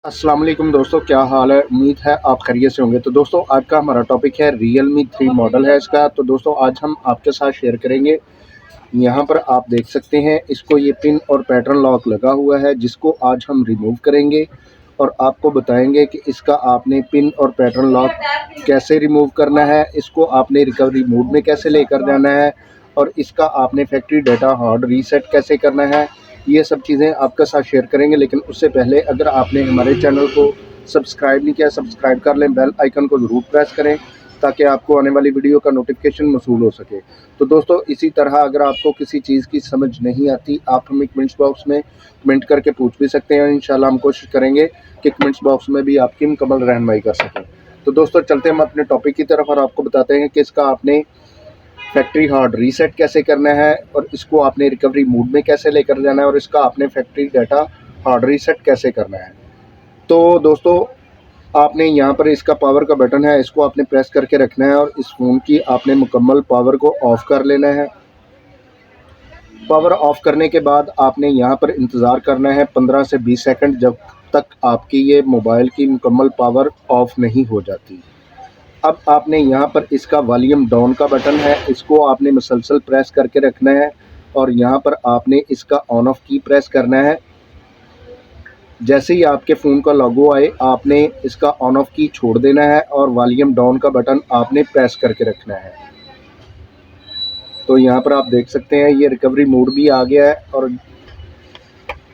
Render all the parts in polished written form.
अस्सलाम वालेकुम दोस्तों, क्या हाल है। उम्मीद है आप खैरियत से होंगे। तो दोस्तों आज का हमारा टॉपिक है Realme 3 मॉडल है इसका। तो दोस्तों आज हम आपके साथ शेयर करेंगे। यहाँ पर आप देख सकते हैं इसको, ये पिन और पैटर्न लॉक लगा हुआ है जिसको आज हम रिमूव करेंगे और आपको बताएंगे कि इसका आपने पिन और पैटर्न लॉक कैसे रिमूव करना है, इसको आपने रिकवरी मोड में कैसे लेकर जाना है और इसका आपने फैक्ट्री डाटा हार्ड रीसेट कैसे करना है। ये सब चीज़ें आपके साथ शेयर करेंगे। लेकिन उससे पहले अगर आपने हमारे चैनल को सब्सक्राइब नहीं किया, सब्सक्राइब कर लें, बेल आइकन को ज़रूर प्रेस करें ताकि आपको आने वाली वीडियो का नोटिफिकेशन मौसूल हो सके। तो दोस्तों इसी तरह अगर आपको किसी चीज़ की समझ नहीं आती, आप हमें कमेंट्स बॉक्स में कमेंट करके पूछ भी सकते हैं। इंशाल्लाह हम कोशिश करेंगे कि कमेंट्स बॉक्स में भी आपकी मुकम्मल रहनुमाई कर सकें। तो दोस्तों चलते हैं हम अपने टॉपिक की तरफ और आपको बताते हैं कि इसका आपने फैक्ट्री हार्ड रीसेट कैसे करना है और इसको आपने रिकवरी मोड में कैसे लेकर जाना है और इसका आपने फैक्ट्री डाटा हार्ड रीसेट कैसे करना है। तो दोस्तों आपने यहाँ पर इसका पावर का बटन है, इसको आपने प्रेस करके रखना है और इस फ़ोन की आपने मुकम्मल पावर को ऑफ़ कर लेना है। पावर ऑफ़ करने के बाद आपने यहाँ पर इंतज़ार करना है 15 से 20 सेकंड, जब तक आपकी ये मोबाइल की मुकम्मल पावर ऑफ़ नहीं हो जाती। अब आपने यहाँ पर इसका वॉल्यूम डाउन का बटन है, इसको आपने मुसलसल प्रेस करके रखना है और यहाँ पर आपने इसका ऑन ऑफ की प्रेस करना है। जैसे ही आपके फ़ोन का लोगो आए आपने इसका ऑन ऑफ की छोड़ देना है और वॉल्यूम डाउन का बटन आपने प्रेस करके रखना है। तो यहाँ पर आप देख सकते हैं ये रिकवरी मोड भी आ गया है और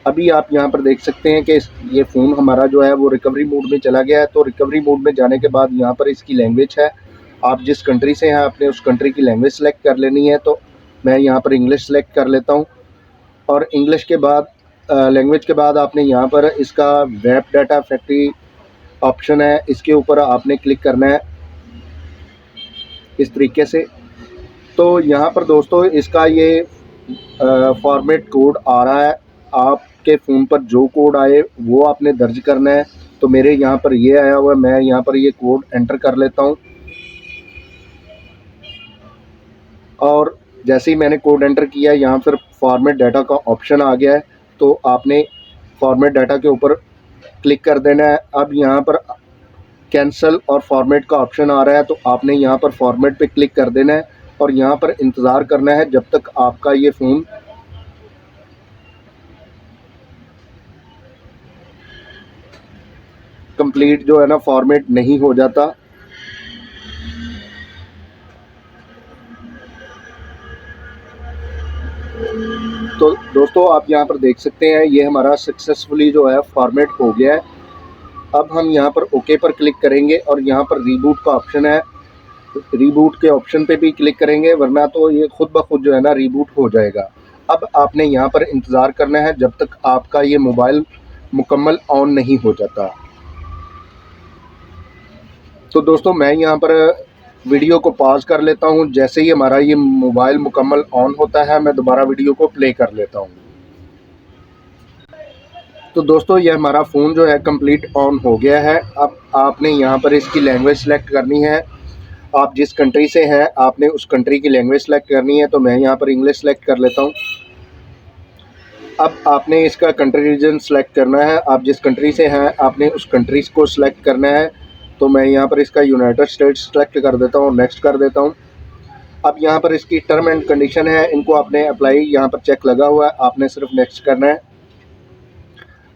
अभी आप यहाँ पर देख सकते हैं कि ये फ़ोन हमारा जो है वो रिकवरी मोड में चला गया है। तो रिकवरी मोड में जाने के बाद यहाँ पर इसकी लैंग्वेज है, आप जिस कंट्री से हैं आपने उस कंट्री की लैंग्वेज सेलेक्ट कर लेनी है। तो मैं यहाँ पर इंग्लिश सेलेक्ट कर लेता हूँ और इंग्लिश के बाद लैंग्वेज के बाद आपने यहाँ पर इसका वेब डाटा फैक्ट्री ऑप्शन है, इसके ऊपर आपने क्लिक करना है इस तरीके से। तो यहाँ पर दोस्तों इसका ये फॉर्मेट कोड आ रहा है, आपके फ़ोन पर जो कोड आए वो आपने दर्ज करना है। तो मेरे यहाँ पर ये आया हुआ है, मैं यहाँ पर ये कोड एंटर कर लेता हूँ और जैसे ही मैंने कोड एंटर किया यहाँ पर फॉर्मेट डाटा का ऑप्शन आ गया है। तो आपने फॉर्मेट डाटा के ऊपर क्लिक कर देना है। अब यहाँ पर कैंसिल और फॉर्मेट का ऑप्शन आ रहा है, तो आपने यहाँ पर फॉर्मेट पे क्लिक कर देना है और यहाँ पर इंतज़ार करना है जब तक आपका ये फ़ोन कंप्लीट जो है ना फॉर्मेट नहीं हो जाता। तो दोस्तों आप यहाँ पर देख सकते हैं ये हमारा सक्सेसफुली जो है फॉर्मेट हो गया है। अब हम यहाँ पर ओके पर क्लिक करेंगे और यहाँ पर रीबूट का ऑप्शन है, रीबूट के ऑप्शन पे भी क्लिक करेंगे, वरना तो ये खुद ब खुद जो है ना रीबूट हो जाएगा। अब आपने यहाँ पर इंतज़ार करना है जब तक आपका ये मोबाइल मुकम्मल ऑन नहीं हो जाता। तो दोस्तों मैं यहाँ पर वीडियो को पॉज कर लेता हूँ, जैसे ही हमारा ये मोबाइल मुकम्मल ऑन होता है मैं दोबारा वीडियो को प्ले कर लेता हूँ। तो दोस्तों ये हमारा फ़ोन जो है कंप्लीट ऑन हो गया है। अब आपने यहाँ पर इसकी लैंग्वेज सेलेक्ट करनी है, आप जिस कंट्री से हैं आपने उस कंट्री की लैंग्वेज सेलेक्ट करनी है। तो मैं यहाँ पर इंग्लिश सेलेक्ट कर लेता हूँ। अब आपने इसका कंट्री रीजन सेलेक्ट करना है, आप जिस कंट्री से हैं आपने उस कंट्रीज़ को सिलेक्ट करना है। तो मैं यहाँ पर इसका यूनाइटेड स्टेट्स सेलेक्ट कर देता हूँ, नेक्स्ट कर देता हूँ। अब यहाँ पर इसकी टर्म एंड कंडीशन है, इनको आपने अप्लाई, यहाँ पर चेक लगा हुआ है, आपने सिर्फ नेक्स्ट करना है।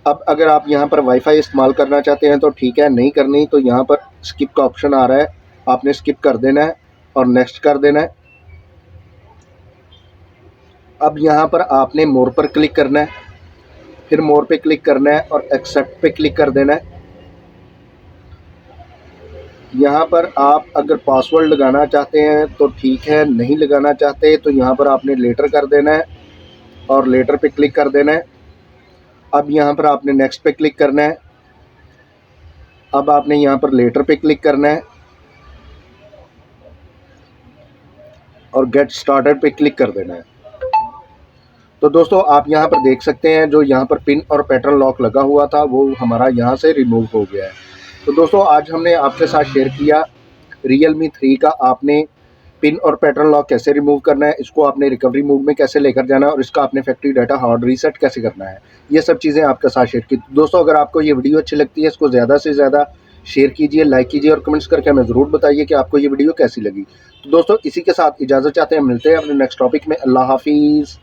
अब अगर आप यहाँ पर वाईफाई इस्तेमाल करना चाहते हैं तो ठीक है, नहीं करनी तो यहाँ पर स्किप का ऑप्शन आ रहा है, आपने स्किप कर देना है और नेक्स्ट कर देना है। अब यहाँ पर आपने मोर पर क्लिक करना है, फिर मोर पे क्लिक करना है और एक्सेप्ट पे क्लिक कर देना है। यहाँ पर आप अगर पासवर्ड लगाना चाहते हैं तो ठीक है, नहीं लगाना चाहते तो यहाँ पर आपने लेटर कर देना है और लेटर पे क्लिक कर देना है। अब यहाँ पर आपने नेक्स्ट पे क्लिक करना है, अब आपने यहाँ पर लेटर पे क्लिक करना है और गेट स्टार्टेड पे क्लिक कर देना है। तो दोस्तों आप यहाँ पर देख सकते हैं जो यहाँ पर पिन और पैटर्न लॉक लगा हुआ था वो हमारा यहाँ से रिमूव हो गया है। तो दोस्तों आज हमने आपके साथ शेयर किया Realme 3 का आपने पिन और पैटर्न लॉक कैसे रिमूव करना है, इसको आपने रिकवरी मोड में कैसे लेकर जाना है और इसका आपने फैक्ट्री डाटा हार्ड रीसेट कैसे करना है, ये सब चीज़ें आपके साथ शेयर की। दोस्तों अगर आपको ये वीडियो अच्छी लगती है, इसको ज़्यादा से ज़्यादा शेयर कीजिए, लाइक कीजिए और कमेंट्स करके हमें ज़रूर बताइए कि आपको ये वीडियो कैसी लगी। तो दोस्तों इसी के साथ इजाज़त चाहते हैं, मिलते हैं अपने नेक्स्ट टॉपिक में। अल्लाह हाफिज़।